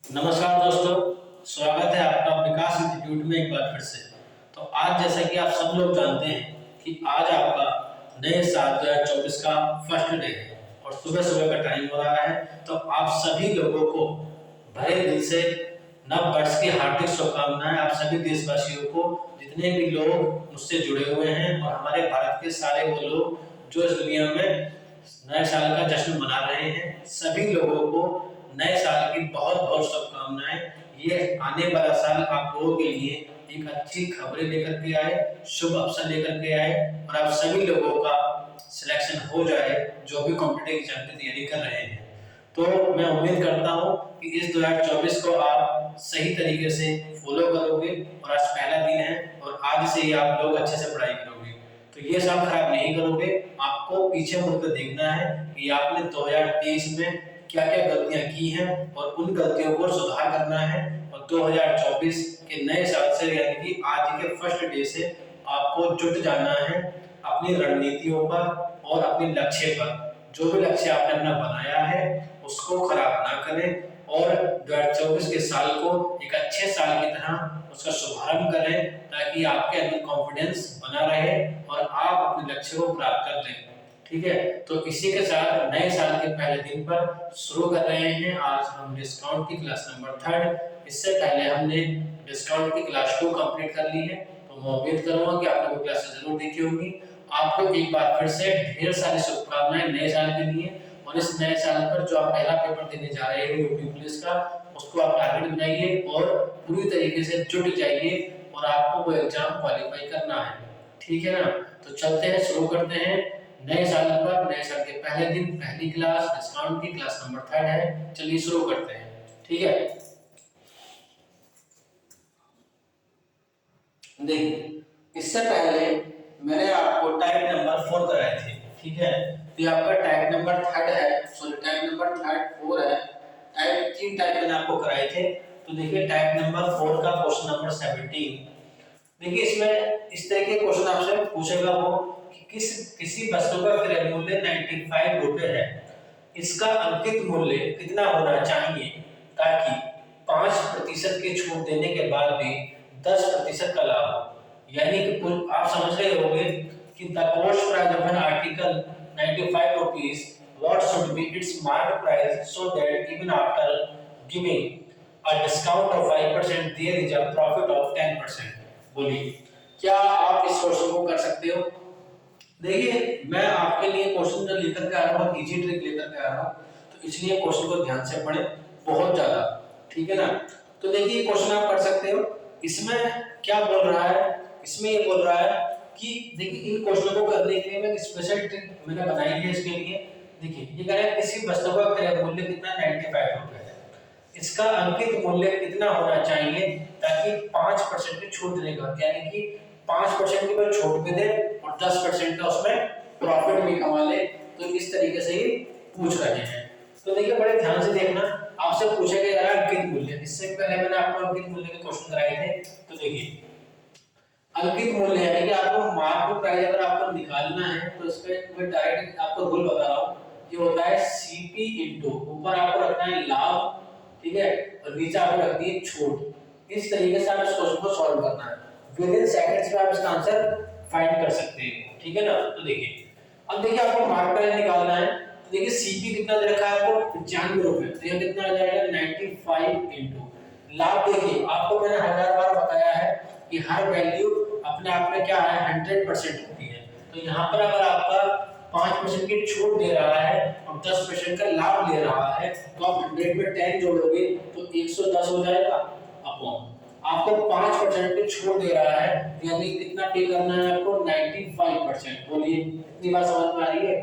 नमस्कार दोस्तों, स्वागत है आपका विकास इंस्टीट्यूट में एक बार फिर से। तो आज जैसा कि आप सब लोग जानते हैं कि आज आपका नए साल 2024 का फर्स्ट डे है और सुबह सुबह का टाइम हो रहा है। तो आप सभी लोगों को भरे दिल से नव वर्ष की हार्दिक शुभकामनाएं। आप सभी देशवासियों को, जितने भी लोग मुझसे जुड़े हुए हैं और हमारे भारत के सारे वो लोग जो इस दुनिया में नए साल का जश्न मना रहे हैं, सभी लोगों को नए साल की बहुत बहुत शुभकामनाएं। ये आने वाला साल आप लोगों के लिए एक अच्छी खबरें लेकर के आए, शुभ अवसर लेकर के आए और आप सभी लोगों का सिलेक्शन हो जाए जो भी कॉम्पिटिटिव एग्जाम की तैयारी कर रहे हैं। तो मैं उम्मीद करता हूं कि इस 2024 को आप सही तरीके से फॉलो करोगे और आज पहला दिन है और आज से ही आप लोग अच्छे से पढ़ाई करोगे। तो ये साल खराब नहीं करोगे। आपको पीछे मुड़कर देखना है कि आपने 2023 में क्या क्या गलतियां की हैं और उन गलतियों को सुधार करना है और 2024 के नए साल से यानी कि आज के फर्स्ट डे से आपको जुट जाना है अपनी रणनीतियों पर और अपने लक्ष्य पर। जो भी लक्ष्य आपने अपना बनाया है उसको खराब ना करें और 2024 के साल को एक अच्छे साल की तरह उसका शुभारंभ करें ताकि आपके अंदर कॉन्फिडेंस बना रहे और आप अपने लक्ष्य को प्राप्त कर लें। ठीक है, तो इसी के साथ नए साल के पहले दिन पर शुरू कर रहे हैं। आज हम डिस्काउंट की क्लास नंबर 3। इससे पहले हमने डिस्काउंट की क्लास 2 कंप्लीट कर ली है, तो मैं उम्मीद करूंगा कि आपने वो क्लास जरूर देखी होगी। आपको एक बार फिर से ढेर सारी शुभकामनाएं नए साल के लिए। और इस नए साल पर जो आप पहला पेपर देने जा रहे हैं यूपी पुलिस का, उसको आप टारगेट बनाइए और पूरी तरीके से जुट जाइए और आपको वो एग्जाम क्वालिफाई करना है। ठीक है ना, तो चलते हैं, शुरू करते हैं नए साल पर। नए साल के पहले दिन पहली क्लास डिस्काउंट की क्लास नंबर 3 है। चलिए शुरू करते हैं। ठीक है, देखिए इससे पहले मैंने आपको टाइप नंबर 4 कराए थे। ठीक है, तो ये आपका टाइप नंबर 3 है, सॉरी टाइप नंबर 4 है। टाइप 3 टाइप मैंने आपको कराए थे। तो देखिए टाइप नंबर 4 का क्वेश्चन नंबर 17। देखिए इसमें इस तरह के क्वेश्चन आपसे पूछेगा वो कि किसी वस्तु का क्रय मूल्य 95 रुपए है, इसका अंकित मूल्य कितना होना चाहिए ताकि 5% की छूट देने के बाद भी 10% का लाभ हो। यानी कि कुल आप समझ रहे होंगे कि the cost price of an article 95 rupees, what should be its market price so that even after giving a discount of 5% there is a profit of 10%। बोलिए क्या आप इस क्वेश्चन को कर सकते हो? देखिए मैं आपके लिए क्वेश्चन जो लेकर के आ रहा हूँ, इजी ट्रिक लेकर के आ रहा हूँ, तो इसलिए क्वेश्चन को ध्यान से पढ़ें बहुत ज्यादा। ठीक है ना, तो देखिए क्वेश्चन आप कर सकते हो। इसमें क्या बोल रहा है, इसमें ये बोल रहा है कि देखिए इन क्वेश्चनों को करने के लिए मैं एक स्पेशल ट्रिक मैंने बनाई है इसके लिए। देखिए ये कह रहा है किसी वस्तु का क्रय मूल्य कितना 95 रुपए है, इसका अंकित मूल्य कितना होना चाहिए ताकि 5% की छूट देने का, यानी कि 5% की वो छूट भी दे और 10% का उसमें प्रॉफिट भी कमा ले। तो इस तरीके से ही पूछ रहे हैं। तो देखिए बड़े ध्यान से देखना, आपसे पूछेगा यार अंकित मूल्य। इससे पहले मैंने आपको अंकित मूल्य के क्वेश्चन कराए थे। तो देखिए अंकित मूल्य है कि आपको मार्केट प्राइस अगर आपको निकालना है तो इसका मैं डायरेक्ट आपको रूल बता रहा हूँ। ये होता है सीपी इनटू, ऊपर आपको रखना है लाभ, ठीक है, और नीचे आपको रखनी है छूट। इस तरीके से आप इस क्वेश्चन को सॉल्व करना है। विद इन सेकंड्स में आप इसका आंसर फाइंड कर सकते हैं। ठीक है ना, तो देखिए अब देखिए आपको मार्केट प्राइस निकालना है। तो देखिए सीपी कितना दे रखा है आपको 95 रुपए, तो ये कितना आ जाएगा 95 इनटू लाभ। देखिए आपको मैंने 1000 बार बताया है कि हर वैल्यू अपने आप में क्या है 100% होती है। तो यहाँ पर अगर आपका 5% की छूट दे रहा है और 10% का लाभ ले रहा है तो आप 100 में 10 जोड़ोगे तो 110 हो जाएगा अपॉन आपको 5% की छूट दे रहा है, यानी कितना पे करना है आपको 95%। बोलिए कितनी बार समझ में आ रही है?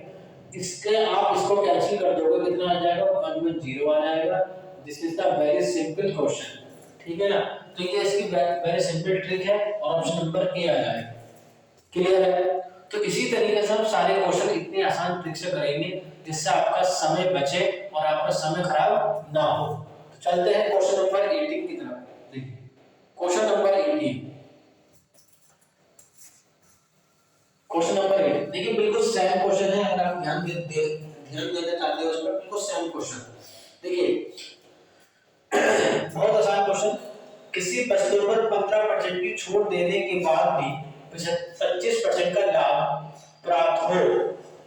इसके आप इसको कैंसिल कर दोगे कितना आ जाएगा 1 में 0 आ जाएगा। This is the very simple question. ठीक है ना, तो ये इसकी वेरी सिंपल ट्रिक है और ऑप्शन नंबर ए आ जाएगा। क्लियर है? तो इसी तरीके से हम सारे क्वेश्चन इतने आसान ट्रिक से करेंगे जिससे आपका समय बचे और आपका समय खराब ना हो। तो चलते हैं क्वेश्चन नंबर 18 की तरफ। देखिए क्वेश्चन नंबर 18, क्वेश्चन नंबर 8 देखिए बिल्कुल सेम क्वेश्चन है। अगर आप ध्यान देना चाहते हो उस पर, बिल्कुल सेम क्वेश्चन। देखिए बहुत आसान क्वेश्चन। किसी वस्तु पर 15% की छूट देने के बाद भी 25% का लाभ प्राप्त हो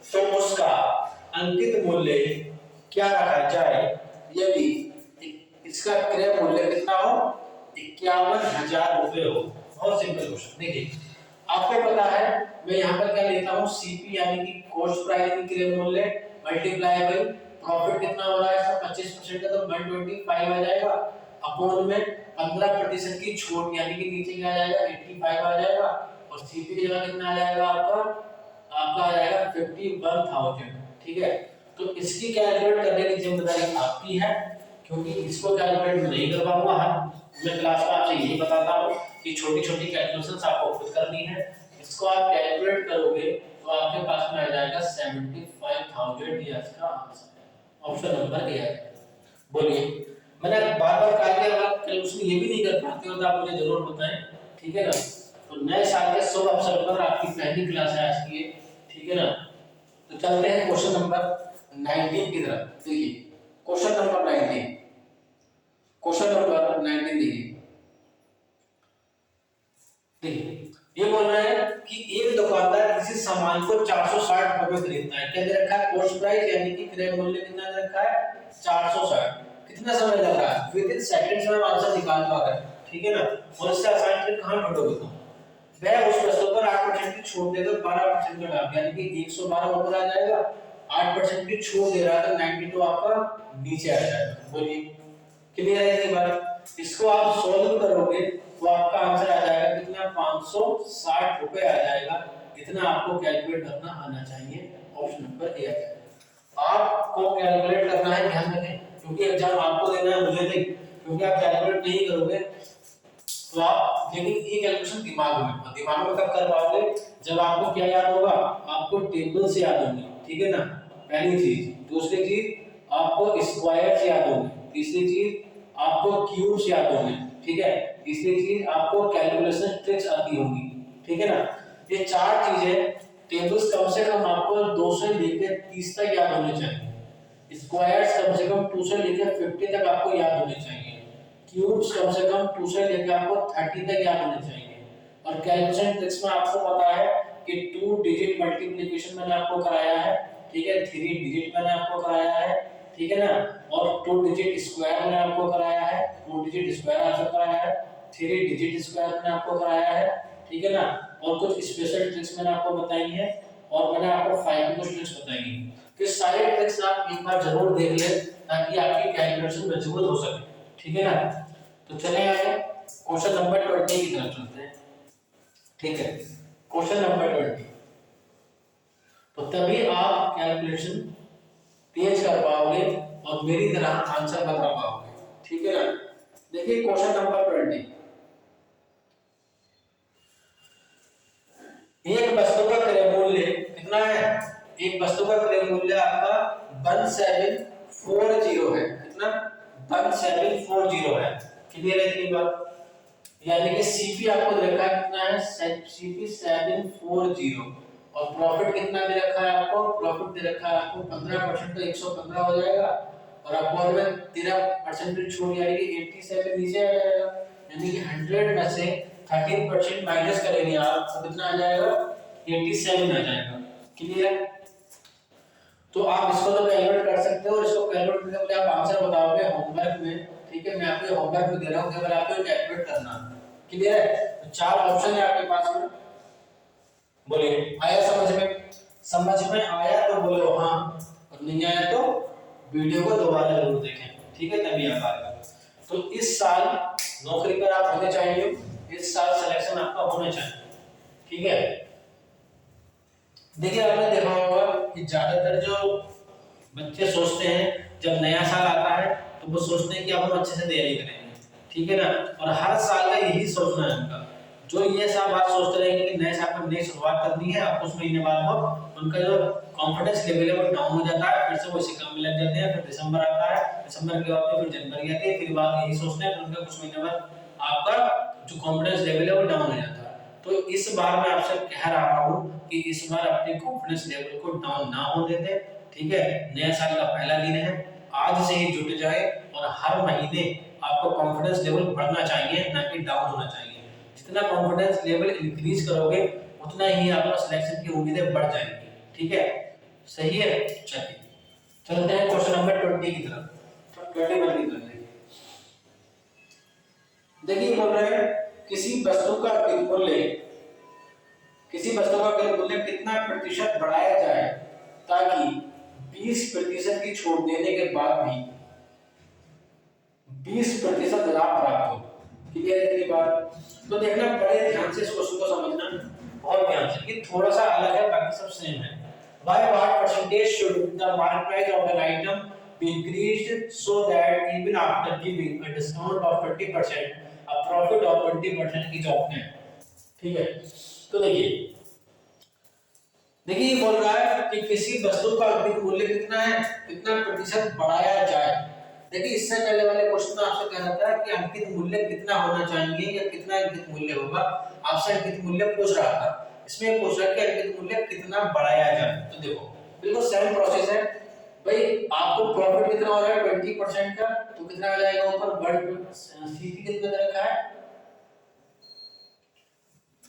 तो उसका अंकित मूल्य क्या रखा जाए यदि इसका क्रय मूल्य कितना हो, 51,000 रुपए हो। बहुत सिंपल क्वेश्चन। देखिए आपको पता है मैं यहाँ पर क्या लेता हूँ, सीपी यानी कि कॉस्ट प्राइस की क्रय मूल्य मल्टीप्लाई बाई प्रॉफिट कितना हो रहा है इसका 25% का, तो 125 आ जाएगा, अपॉन में 15% की छूट यानी कि नीचे क्या आ जाएगा 85 आ जाएगा, और सीपी की जगह कितना आ जाएगा आपका आ जाएगा 51,000। ठीक है, तो इसकी कैलकुलेट करने की जिम्मेदारी आपकी है, क्योंकि इसको कैलकुलेट मैं नहीं कर पाऊंगा। मैं क्लास में आपसे यही बताता हूँ कि छोटी छोटी कैलकुलेशंस आपको खुद करनी है। इसको आप कैलकुलेट करोगे तो आपके पास में आ जाएगा 75,000। ये इसका आंसर है, ऑप्शन नंबर ए है। बोलिए, मैंने बार बार कहा कि अगर कैलकुलेशन ये भी नहीं कर पाते हो तो आप मुझे जरूर बताएं, ठीक है ना। तो नए साल के शुभ अवसर पर आपकी पहली क्लास है आज की, ठीक है ना। तो चलते हैं क्वेश्चन नंबर 19 की तरफ। देखिए क्वेश्चन नंबर 19, क्वेश्चन नंबर 19 देखिए ये बोल रहा है कि एक दुकानदार किसी सामान को 460 रुपए खरीदता है। क्या दे रखा है, कॉस्ट प्राइस यानी कि क्रय मूल्य कितना दे रखा है 460। कितना समय लग रहा है, विद इन सेकंड्स में आंसर निकाल पा रहे हैं, ठीक है ना। और इससे आसान ट्रिक कहां ढूंढोगे तुम, वह उस वस्तु पर 8% की छूट देकर 12% का लाभ यानी कि 112 ऊपर आ जाएगा, 8% की छूट दे रहा है तो 92 आपका नीचे आ जाएगा। बोलिए क्लियर है ये बात। इसको आप सॉल्व करोगे तो आपका आंसर आ जाएगा कितना 560 रुपए आ जाएगा। इतना आपको कैलकुलेट करना आना चाहिए, ऑप्शन नंबर ए आ जाएगा। आपको कैलकुलेट करना है, ध्यान रखें, क्योंकि एग्जाम आपको देना है मुझे नहीं, क्योंकि आप कैलकुलेट नहीं करोगे तो आप, लेकिन ये कैलकुलेशन दिमाग में कब कर पाओगे, जब आपको क्या याद होगा, आपको टेबल से याद होंगे, ठीक है ना, पहली चीज। दूसरी चीज आपको स्क्वायर से याद होंगे, तीसरी चीज आपको क्यूब से याद होंगे, ठीक है, तीसरी चीज आपको कैलकुलेशन ट्रिक्स आती होंगी, ठीक है ना। ये चार चीजें टेबल्स कम से कम आपको 2 से लेकर 30 तक याद होने चाहिए, स्क्वायर्स कम से कम 2 से लेकर 50 तक आपको याद होने चाहिए, क्यूब्स कम से कम 2 से लेकर आपको 30 तक याद होने चाहिए, और कैलकुलेशन ट्रिक्स में आपको पता है कि 2 डिजिट मल्टीप्लिकेशन मैंने आपको कराया है, ठीक है, 3 डिजिट मैंने आपको कराया है, ठीक है ना, और 2 डिजिट स्क्वायर मैंने आपको कराया है, 2 डिजिट स्क्वायर आपको कराया है, 3 डिजिट स्क्वायर मैंने आपको कराया है, ठीक है ना, और कुछ स्पेशल ट्रिक्स मैंने आपको बताई है, और मैंने आपको 5 की कुछ ट्रिक्स बताई है। तो सारे ट्रिक्स आप एक बार जरूर देख लें ताकि आपकी कैलकुलेशन मजबूत हो सके, ठीक है ना। तो चले आगे क्वेश्चन नंबर 20 की तरफ चलते हैं, ठीक है। क्वेश्चन नंबर 20, तो तभी आप कैलकुलेशन तेज कर पाओगे और मेरी तरह आंसर बता पाओगे, ठीक है ना। देखिए क्वेश्चन नंबर 20, एक वस्तु का क्रय मूल्य कितना है, एक वस्तु का क्रय मूल्य आपका 1740 है, कितना 1740 है। क्लियर है इतनी बात, यानी कि सीपी आपको दे रखा है कितना है, सीपी 740, और प्रॉफिट कितना दे रखा है आपको, प्रॉफिट दे रखा है आपको 15% तो 115 हो जाएगा, और अपॉन में 13% की छूट यानी कि 87 नीचे आ जाएगा, यानी कि 100 में से 13% माइनस करेंगे आप तो कितना आ जाएगा 87 आ जाएगा। क्लियर है, तो आप इसको तो कैलकुलेट कर सकते हो, और इसको कैलकुलेट करके पहले आप आंसर बताओगे होमवर्क में, ठीक है, मैं आपको होमवर्क में दे रहा हूं, केवल आपको कैलकुलेट करना है। क्लियर है, तो 4 ऑप्शन है आपके पास में, बोलिए आया समझ में, समझ में आया तो बोलो हां, और नहीं आया तो वीडियो को दोबारा जरूर देखें, ठीक है, तभी आप आएगा। तो इस साल नौकरी पर आप होने चाहिए, इस साल सिलेक्शन आपका होना चाहिए, ठीक है। देखिए आपने देखा होगा कि ज्यादातर जो बच्चे सोचते हैं जब नया साल आता है तो वो सोचते हैं कि अब हम अच्छे से तैयारी करेंगे, ठीक है ना, और हर साल का यही सोचना है उनका। जो ये सब बात सोचते रहेंगे कि नए साल में नई शुरुआत करनी है, अब कुछ महीने बाद वो उनका जो कॉन्फिडेंस लेवल है वो डाउन हो जाता है, फिर से वो इसी काम में लग जाते हैं, फिर दिसंबर आता है, दिसंबर के बाद फिर जनवरी आती है, फिर बाद यही सोचते हैं, फिर उनका कुछ महीने बाद आपका जो कॉन्फिडेंस लेवल है वो डाउन हो जाता है। तो इस बार मैं आपसे कह रहा हूं कि इस बार अपने कॉन्फिडेंस लेवल को डाउन ना होने दें, ठीक है। नया साल का पहला दिन है, आज से ही जुट जाए और हर महीने आपका कॉन्फिडेंस लेवल बढ़ना चाहिए, ना कि डाउन होना चाहिए। जितना कॉन्फिडेंस लेवल इंक्रीज करोगे उतना ही आपका सिलेक्शन की उम्मीदें बढ़ जाएंगी। ठीक है, सही है। चलिए चलते हैं क्वेश्चन नंबर 20 की तरफ, 21 की तरफ। देखिए बोल रहे हैं किसी वस्तु का क्रय मूल्य कितना प्रतिशत बढ़ाया जाए ताकि 20% की छूट देने के बाद भी 20% लाभ प्राप्त हो। क्लियर है ये बात? तो देखना बड़े ध्यान से इस क्वेश्चन को समझना, बहुत ध्यान से। ये थोड़ा सा अलग है, बाकी सब सेम है। By what percentage should the market price of an item be increased so that even after giving a discount of 20%, a profit of 20% is obtained? ठीक है, तो देखिए बोल रहा है कि किसी वस्तु का अंकित मूल्य कितना है, कितना प्रतिशत बढ़ाया जाए। देखिए इससे पहले वाले क्वेश्चन में आपसे कह रहा था कि अंकित मूल्य कितना होना चाहिए या कितना अंकित मूल्य होगा, आपसे अंकित मूल्य पूछ रहा था। इसमें पूछ रहा है कि अंकित मूल्य कितना बढ़ाया जाए। तो देखो बिल्कुल सेम प्रोसेस है भाई। आपको प्रॉफिट कितना हो रहा है 20% का, तो कितना आ जाएगा ऊपर सीपी कितना दे रखा है,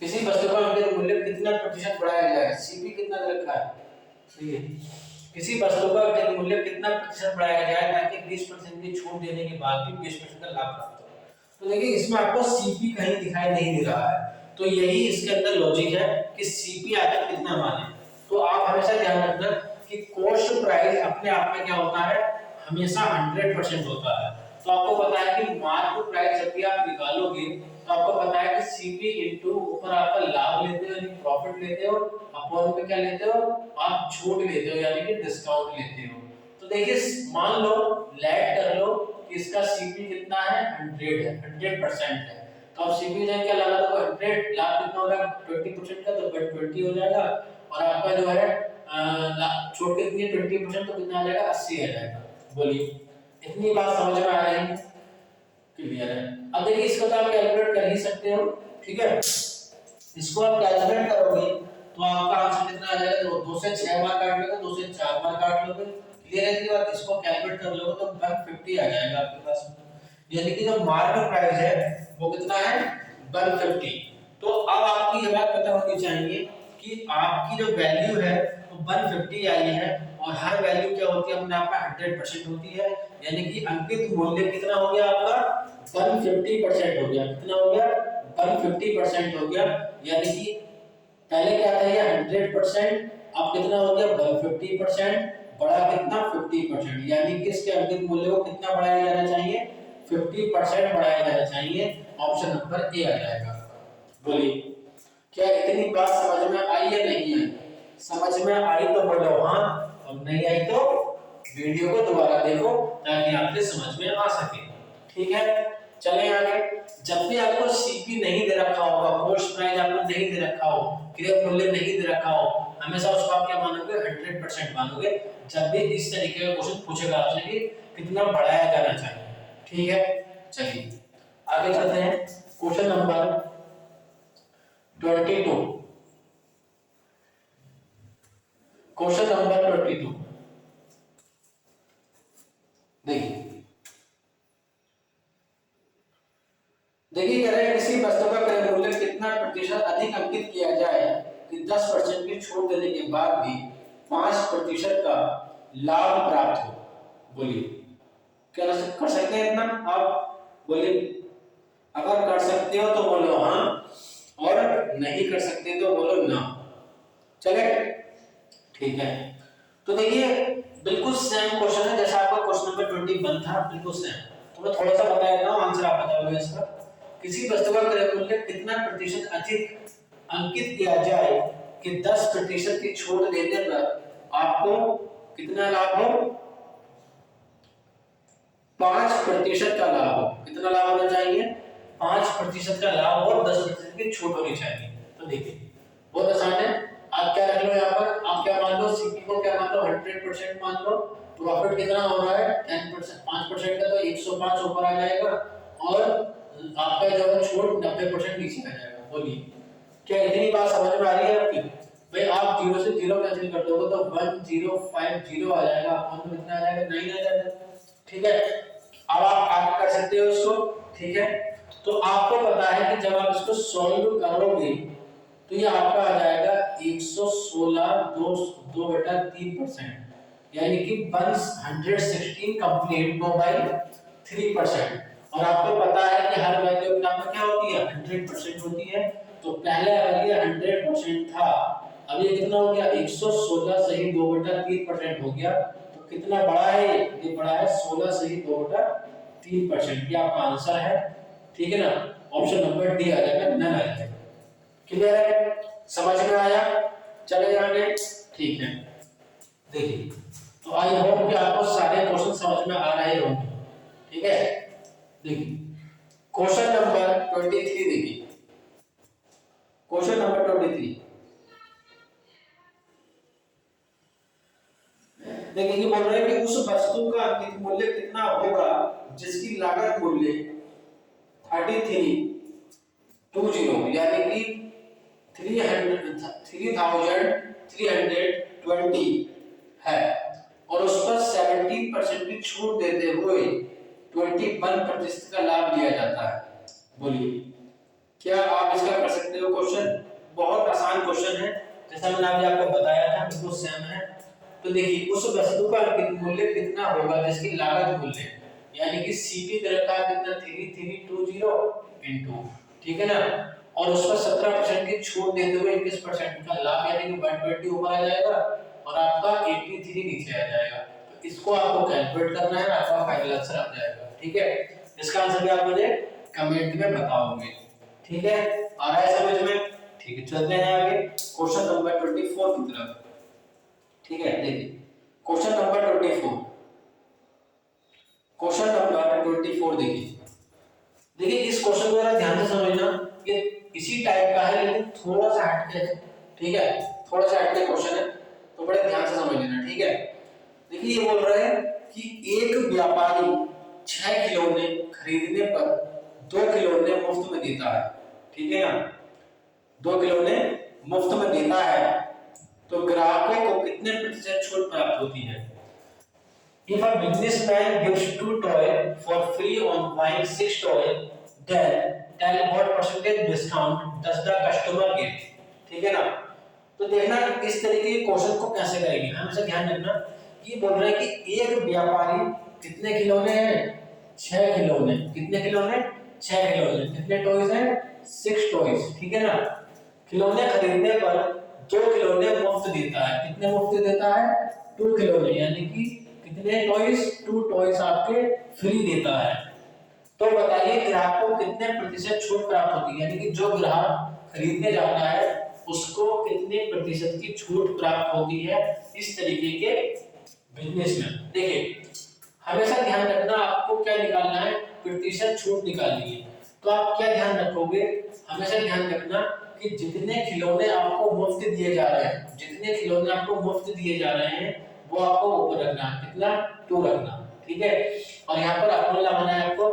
किसी वस्तु का अंकित मूल्य कितना प्रतिशत बढ़ाया जाए, सीपी कितना दे रखा है। ठीक है, किसी वस्तु का अंकित मूल्य कितना प्रतिशत बढ़ाया जाए ताकि 20% की छूट देने के बाद भी 20% का लाभ प्राप्त हो। तो देखिए इसमें आपको सीपी कहीं दिखाई नहीं दे रहा है, तो यही इसके अंदर लॉजिक है कि सीपी आखिर कितना माने। तो आप हमेशा ध्यान रखना कि कॉस्ट प्राइस अपने आप में क्या होता है, हमेशा 100% होता है। तो आपको पता है कि मार्केट प्राइस जब भी आप निकालोगे तो आपको पता है कि सीपी इनटू ऊपर आपका लाभ लेते हो यानी प्रॉफिट लेते हो, अपॉन में क्या लेते हो आप छूट लेते हो यानी कि डिस्काउंट लेते हो। तो देखिए मान लो लेट कर लो कि इसका सीपी कितना है 100 है, 100% है। तो अब सीपी ने क्या लगा दो 100, लाभ कितना हो रहा है 20% का, तो 20 हो जाएगा और आपका जो है छूट कितनी है 20%, तो कितना आ जाएगा 80 आ जाएगा। बोलिए इतनी बात समझ में आ रही है, क्लियर है। अब देखिए इसको तो आप कैलकुलेट कर ही सकते हो। ठीक है, इसको आप कैलकुलेट करोगे तो आपका आंसर कितना आ जाएगा, तो 2 से 6 बार काट लोगे, 2 से 4 बार काट लोगे। क्लियर है इसकी बात? इसको कैलकुलेट कर लोगे तो 150 आ जाएगा आपके पास, यानी कि जो मार्केट प्राइस है वो कितना है 150। तो अब आपकी ये बात पता होनी चाहिए कि आपकी जो वैल्यू है वो 150 आई है और हर वैल्यू क्या होती है अपने आप में 100% होती है, यानी कि अंकित मूल्य कितना हो गया आपका 150% हो गया। कितना हो गया 150% हो गया, यानी कि पहले क्या था ये 100%, अब कितना हो गया 150%, बड़ा कितना 50%, यानी कि इसके अंकित मूल्य को कितना बढ़ाया जाना चाहिए 50% बढ़ाया जाना चाहिए। ऑप्शन नंबर ए आ जाएगा। बोलिए क्या इतनी बात समझ में आई या नहीं आई? समझ में आई तो बोलो हाँ, और नहीं आई तो वीडियो को दोबारा देखो ताकि आपके समझ में आ सके। ठीक है, चले आगे। जब भी आपको सीपी नहीं दे रखा होगा, कॉस्ट प्राइस आपको नहीं दे रखा हो, क्रय मूल्य नहीं दे रखा हो, हमेशा उसको आप क्या मानोगे 100% मानोगे। जब भी इस तरीके का क्वेश्चन पूछेगा आपसे कि कितना बढ़ाया जाना चाहिए। ठीक है, चलिए आगे चलते हैं। क्वेश्चन नंबर 22, क्वेश्चन नंबर 22 देखिए कह रहे हैं किसी वस्तु का क्रय मूल्य कितना प्रतिशत अधिक अंकित किया जाए कि 10% की छूट देने के बाद भी 5% का लाभ प्राप्त हो। बोलिए क्या कर सकते हैं इतना? आप बोलिए अगर कर सकते हो तो बोलो हाँ, और नहीं कर सकते तो बोलो ना। चले ठीक है, तो देखिए बिल्कुल सेम क्वेश्चन है जैसा आपका क्वेश्चन नंबर 21 था, बिल्कुल सेम। तो मैं थोड़ा सा बता देता हूं, आंसर आप बताओगे इसका। किसी वस्तु का क्रय मूल्य कितना प्रतिशत अधिक अंकित किया जाए कि 10% की छूट देने पर आपको कितना लाभ हो 5% का लाभ हो। कितना लाभ होना चाहिए 5% का लाभ और 10% की छूट होनी चाहिए। तो देखिए बहुत आसान है, आप क्या रख लो यहाँ पर, आप क्या मान लो सीपी को क्या मान लो 100% मान लो, प्रॉफिट कितना हो रहा है 10%, 5% का तो 105 ऊपर आ जाएगा और आपका जो है छूट 90% नीचे आ जाएगा। बोलिए क्या इतनी बात समझ में आ रही है आपकी? भाई आप 0 से 0 कैंसिल कर दोगे तो 1050 आ जाएगा, अपन तो कितना आ जाएगा 9 आ जाएगा। ठीक है, अब आप कर सकते हो इसको, ठीक है। तो आपको पता है कि जब आप इसको सॉल्व करोगे तो ये आपका आ जाएगा 116 2/3%, यानी कि 116 कंप्लीट 2/3%। और आपको पता है कि हर वैल्यू एग्जाम में क्या होती है, 100% होती है। तो पहले अगर ये 100% था, अब ये कितना हो गया, 116 से ही 2/3% हो गया। तो कितना बड़ा है ये बड़ा है 16 से ही 2/3%। ये आपका आंसर है, ठीक है ना। ऑप्शन नंबर डी आ जाएगा, नन आ जाएगा। क्लियर है, समझ में आया, चले आगे, ठीक है। देखिए, तो आई होप कि आपको सारे क्वेश्चन समझ में आ रहे होंगे, ठीक है। देखिए क्वेश्चन नंबर 23, देखिए क्वेश्चन नंबर 23। देखिए ये बोल रहे हैं कि उस वस्तु का अंकित मूल्य कितना होगा जिसकी लागत मूल्य 3320 यानी कि 3320 है, और उस पर 17% की छूट देते हुए 21% का लाभ दिया जाता है। बोलिए क्या आप इसका कर सकते हो क्वेश्चन? बहुत आसान क्वेश्चन है, जैसा मैंने अभी आपको बताया था, बिल्कुल सेम है। तो देखिए उस वस्तु का मूल्य कितना होगा जिसकी लागत मूल्य, यानी कि सीपी दर का कितना 3320 इनटू, ठीक है ना, और उस पर 17% की छूट देते हुए 21% का लाभ, यानी कि 120 ऊपर आ जाएगा और आपका 83 नीचे आ जाएगा। तो इसको आपको कैलकुलेट करना है, आपका फाइनल आंसर आ जाएगा, ठीक है। इसका आंसर भी आप मुझे कमेंट में बताओगे, ठीक है। आ रहा है समझ में, ठीक है। चलते हैं आगे क्वेश्चन नंबर 24 की तरफ, ठीक है। देखिए क्वेश्चन नंबर 24, क्वेश्चन नंबर 24 देखिए। देखिए इस क्वेश्चन को जरा ध्यान से समझना, ये इसी टाइप का है लेकिन थोड़ा सा हटके है, ठीक है, थोड़ा सा हटके क्वेश्चन है, तो बड़े ध्यान से समझ लेना, ठीक है। देखिए ये बोल रहे हैं कि एक व्यापारी 6 खिलौने खरीदने पर 2 खिलौने मुफ्त में देता है, ठीक है ना, 2 खिलौने मुफ्त में देता है, तो ग्राहकों को कितने प्रतिशत छूट प्राप्त होती है? If a businessman gives 2 toys for free on buying 6 toys, then tell what percentage discount does the customer get? ठीक है ना। तो देखना इस तरीके के क्वेश्चन को कैसे करेंगे, हमेशा ध्यान रखना। ये बोल रहा है कि एक व्यापारी कितने खिलौने हैं, 6 खिलौने, कितने खिलौने, 6 खिलौने, कितने टॉयज हैं, 6 टॉयज, ठीक है ना। खिलौने खरीदने पर 2 खिलौने मुफ्त देता है, कितने मुफ्त देता है, 2 खिलौने, यानी कि कितने टॉयज, 2 टॉयज आपके फ्री देता है। तो बताइए ग्राहक को कितने प्रतिशत छूट प्राप्त होती है, यानी कि जो ग्राहक खरीदने जाता है उसको कितने प्रतिशत की छूट प्राप्त होती है इस तरीके के बिजनेस में। देखिए हमेशा ध्यान रखना, आपको क्या निकालना है, प्रतिशत छूट निकालनी है। तो आप क्या ध्यान रखोगे, हमेशा ध्यान रखना कि जितने खिलौने आपको मुफ्त दिए जा रहे हैं, जितने खिलौने आपको मुफ्त दिए जा रहे हैं वो आपको ऊपर रखना है, कितना, 2 रखना, ठीक है। और यहाँ पर फॉर्मूला बनाना है आपको,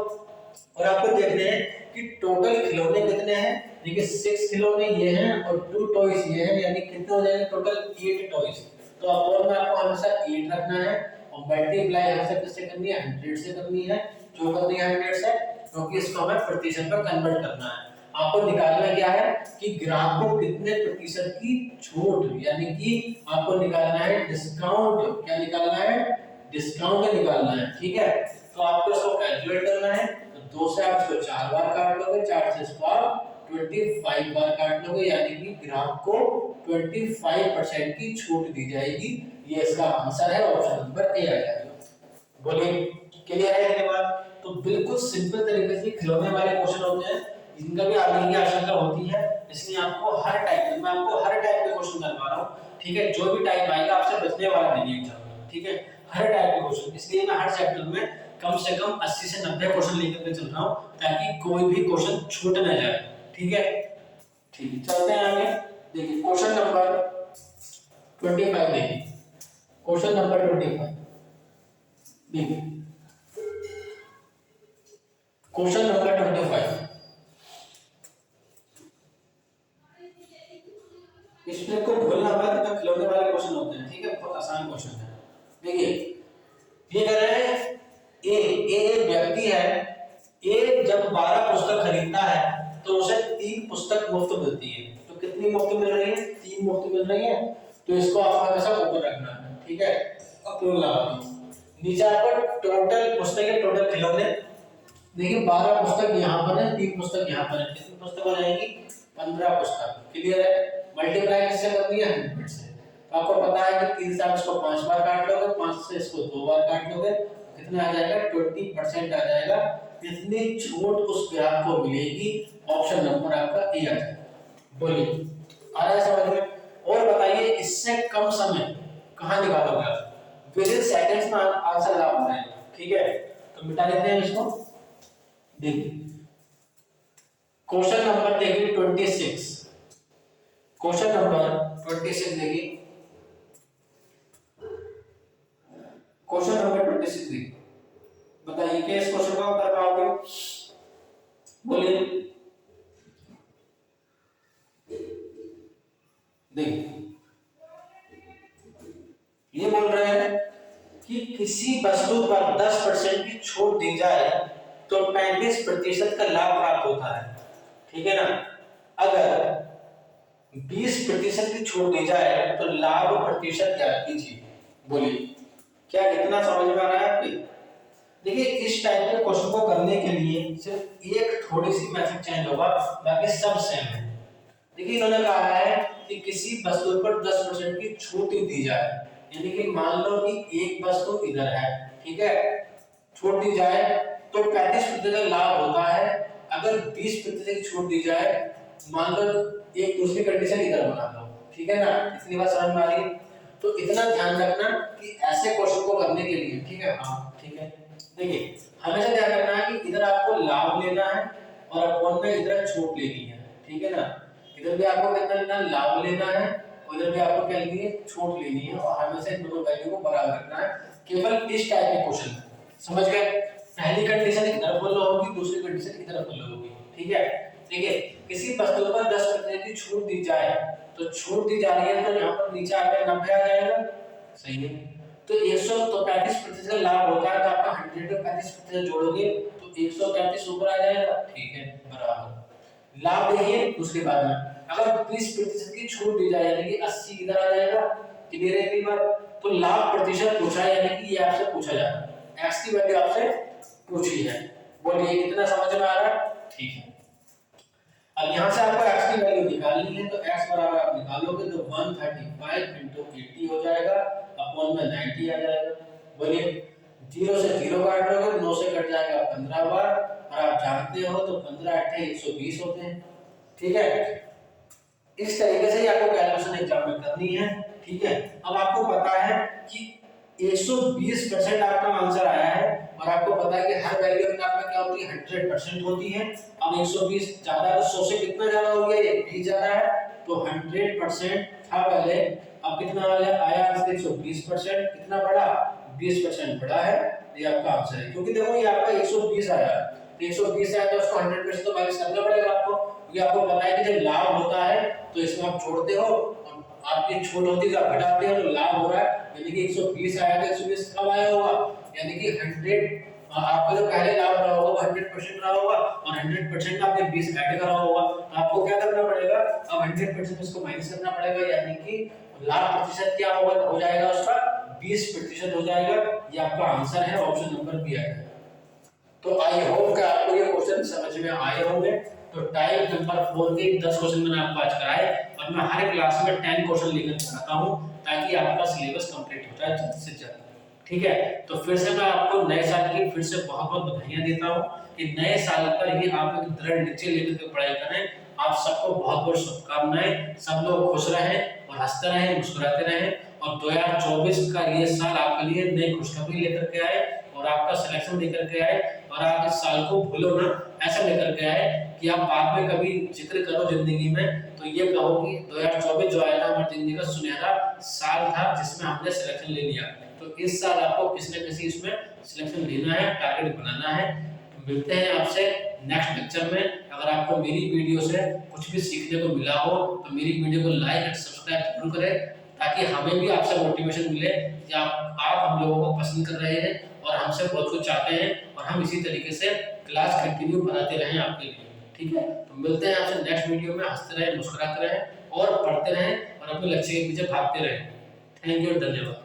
और आपको देखने हैं कि टोटल खिलौने कितने हैं। देखिए 6 खिलौने ये हैं और 2 टॉयज ये हैं, यानी कितने हो जाएंगे टोटल 8 टॉयज। तो अब में आपको हमेशा 8 रखना है और मल्टीप्लाई हमेशा किससे करनी है, 100 से करनी है। क्यों करनी है 100 से, क्योंकि इसको हमें प्रतिशत में कन्वर्ट करना है। आपको निकालना क्या है कि ग्राहक को कितने प्रतिशत की छूट, यानी कि आपको निकालना है डिस्काउंट, क्या निकालना है, डिस्काउंट निकालना है, ठीक है। तो आपको इसको कैलकुलेट करना है, तो 2 से आप इसको 4 बार काट लोगे, 4 से इसको आप 25 बार काट लोगे, यानी कि ग्राहक को 25% की छूट दी जाएगी। ये इसका आंसर है, ऑप्शन नंबर ए आ जाएगा। बोलिए क्लियर है ये बात? तो बिल्कुल सिंपल तरीके से खिलौने वाले क्वेश्चन होते हैं, इनका भी आगे की आशंका होती है, इसलिए आपको हर टाइप में, आपको हर टाइप के क्वेश्चन करवा रहा हूं, ठीक है। जो भी टाइप आएगा आपसे बचने वाला नहीं है एग्जाम में, ठीक है, हर टाइप के क्वेश्चन। इसलिए मैं हर चैप्टर में कम से कम 80 से 90 क्वेश्चन लेकर के चल रहा हूं, ताकि कोई भी क्वेश्चन छूट ना जाए, ठीक है। ठीक है, चलते हैं आगे। देखिए क्वेश्चन नंबर 25 देखिए, क्वेश्चन नंबर 25 देखिए, क्वेश्चन नंबर 25, इसमें को भूलना मत, जो खिलौने वाले क्वेश्चन होते हैं, ठीक है, बहुत आसान क्वेश्चन है। देखिए ये कह रहे हैं ए व्यक्ति तुम लगा दो। नीचे आपको टोटल पुस्तक है, टोटल खिलौने देखिए 12 पुस्तक यहाँ पर है, 3 पुस्तक यहाँ पर है, कितनी पुस्तक हो जाएगी 15 पुस्तक। क्लियर है। मल्टीप्लाई किससे कर दिया 100 से। तो आपको पता है कि 3 से आप इसको 5 बार काट लोगे, 5 से इसको 2 बार काट लोगे, कितना आ जाएगा 20% आ जाएगा। इतनी छूट उस ग्राहक को मिलेगी। ऑप्शन नंबर आपका ए आ जाएगा। बोलिए आ रहा है समझ में। और बताइए इससे कम समय कहाँ निकालोगे आप? विद इन सेकंड्स में आंसर आ रहा है। ठीक है, तो मिटा देते हैं इसको। देखिए क्वेश्चन नंबर देखिए 26, क्वेश्चन नंबर 26 देखिए, क्वेश्चन नंबर 26 देखिए, बताइए कि इस क्वेश्चन को आप कर पाओगे? बोलिए। देखिए ये बोल रहे हैं कि किसी वस्तु पर 10% की छूट दी जाए तो 35% का लाभ प्राप्त होता है। ठीक है ना। अगर 20% की छूट दी जाए तो लाभ प्रतिशत क्या कीजिए? बोलिए क्या कितना समझ में आ रहा है आपके? देखिए इस टाइप के क्वेश्चन को करने के लिए सिर्फ एक थोड़ी सी मैथड चेंज होगा, बाकी सब सेम है। देखिए इन्होंने कहा है कि किसी वस्तु पर 10% की छूट दी जाए, यानी कि मान लो कि एक वस्तु इधर है, ठीक है, छूट दी जाए तो 35% लाभ होता है। अगर 20% की छूट दी जाए, मान लो एक दूसरी कंडीशन इधर बना दो, ठीक है ना, इतनी बात समझ में आ रही है? तो इतना ध्यान रखना कि ऐसे क्वेश्चन को करने के लिए, ठीक है, हाँ ठीक है। देखिए हमेशा ध्यान रखना है कि इधर आपको लाभ लेना है और अपॉन में इधर छूट लेनी है, ठीक है ना। इधर भी आपको कितना लेना, लाभ लेना है, उधर भी आपको क्या लेनी है, छूट लेनी है, और हमेशा इन दोनों वैल्यू को बराबर रखना है। केवल इस टाइप के क्वेश्चन समझ गए। पहली कंडीशन इधर फॉलो होगी, दूसरी कंडीशन इधर फॉलो होगी, ठीक है। देखिए किसी वस्तु पर 10% की छूट दी जाए, तो छूट दी जा रही है तो यहाँ पर नीचे आ गया 90 आ जाएगा, सही है। तो 135% का लाभ होता है, तो आपका 100 में 35% जोड़ोगे तो 135 ऊपर आ जाएगा, ठीक है, बराबर। लाभ देखिए दूसरी बात में, अगर 20% की छूट दी जाए यानी कि 80 इधर आ जाएगा, क्लियर है? बार तो लाभ प्रतिशत पूछा है, यानी कि ये आपसे पूछा जा रहा है, एक्स की वैल्यू आपसे पूछी है। बोलिए कितना समझ में आ रहा है? ठीक है। अब यहाँ से आपको x की वैल्यू निकालनी है, तो x बराबर आप निकालोगे तो 135 into 80 हो जाएगा, अपॉन में 90 आ जाएगा। बोलिए 0 से 0 काट लोगे, 9 से कट जाएगा 15 बार, और आप जानते हो तो 15 8 120 होते हैं, ठीक है। इस तरीके से आपको कैलकुलेशन एग्जाम में करनी है, ठीक है। अब आपको पता है कि 120% आपका आंसर आया है, और आपको पता है कि हर वैल्यू अपने आप में क्या होती है, 100% होती है। अब 120 ज्यादा है तो 100 से कितना ज्यादा हो गया, ये 20 ज्यादा है, तो 100% था पहले, अब कितना आया 120%, कितना बढ़ा, 20% बढ़ा है, ये आपका आंसर है। क्योंकि देखो ये आपका 120 आया, 120 आया तो उसको 100% तो माइनस करना पड़ेगा आपको, क्योंकि आपको पता है कि जब लाभ होता है तो इसमें आप जोड़ते हो, आपकी छूट होती है तो आप घटाते हो, तो लाभ हो रहा है, यानी कि 120 आया तो 120 कब आया होगा, यानी कि 100 आपका जो पहले लाभ रहा होगा वो 100% रहा होगा, और 100% आपने 20 ऐड करा होगा, तो आपको क्या करना पड़ेगा, अब 100% इसको माइनस करना पड़ेगा, यानी कि लाभ प्रतिशत क्या होगा, हो जाएगा उसका 20% हो जाएगा। ये आपका आंसर है, ऑप्शन नंबर बी आएगा। तो आई होप कि आपको ये क्वेश्चन समझ में आए होंगे। तो टाइप नंबर 4 के 10 क्वेश्चन मैंने आपको आज कराए, और मैं हर क्लास में 10 क्वेश्चन लेकर आता हूं, ताकि आपका सिलेबस कंप्लीट हो जाए जल्द से जल्द, ठीक है। तो फिर से मैं आपको नए साल की फिर से बहुत बहुत बधाइयां देता हूं कि नए साल पर ही आप एक दृढ़ निश्चय लेकर के पढ़ाई करें। आप सबको बहुत बहुत शुभकामनाएं, सब लोग खुश रहें और हंसते रहें, मुस्कुराते रहें, और 2024 का ये साल आपके लिए नई खुशखबरी लेकर के आए, और आपका सिलेक्शन लेकर के आए, और आप इस साल को भूलो ना, ऐसा लेकर के आए कि आप बाद में कभी जिक्र करो जिंदगी में तो ये कहो कि 2024 जो आया था हमारी जिंदगी का सुनहरा साल था, जिसमें हमने सिलेक्शन ले लिया। तो इस साल आपको किसी न किसी इसमें सिलेक्शन लेना है, टारगेट बनाना है। तो मिलते हैं आपसे नेक्स्ट लेक्चर में। अगर आपको मेरी वीडियो से कुछ भी सीखने को मिला हो तो मेरी वीडियो को लाइक और सब्सक्राइब जरूर करें, ताकि हमें भी आपसे मोटिवेशन मिले कि आप हम लोगों को पसंद कर रहे हैं और हमसे बहुत कुछ चाहते हैं, और हम इसी तरीके से क्लास कंटिन्यू बनाते रहें आपके लिए, ठीक है। तो मिलते हैं आपसे नेक्स्ट वीडियो में। हंसते रहें, मुस्कुराते रहें और पढ़ते रहें, और अपने लक्ष्य के पीछे भागते रहें। थैंक यू, धन्यवाद।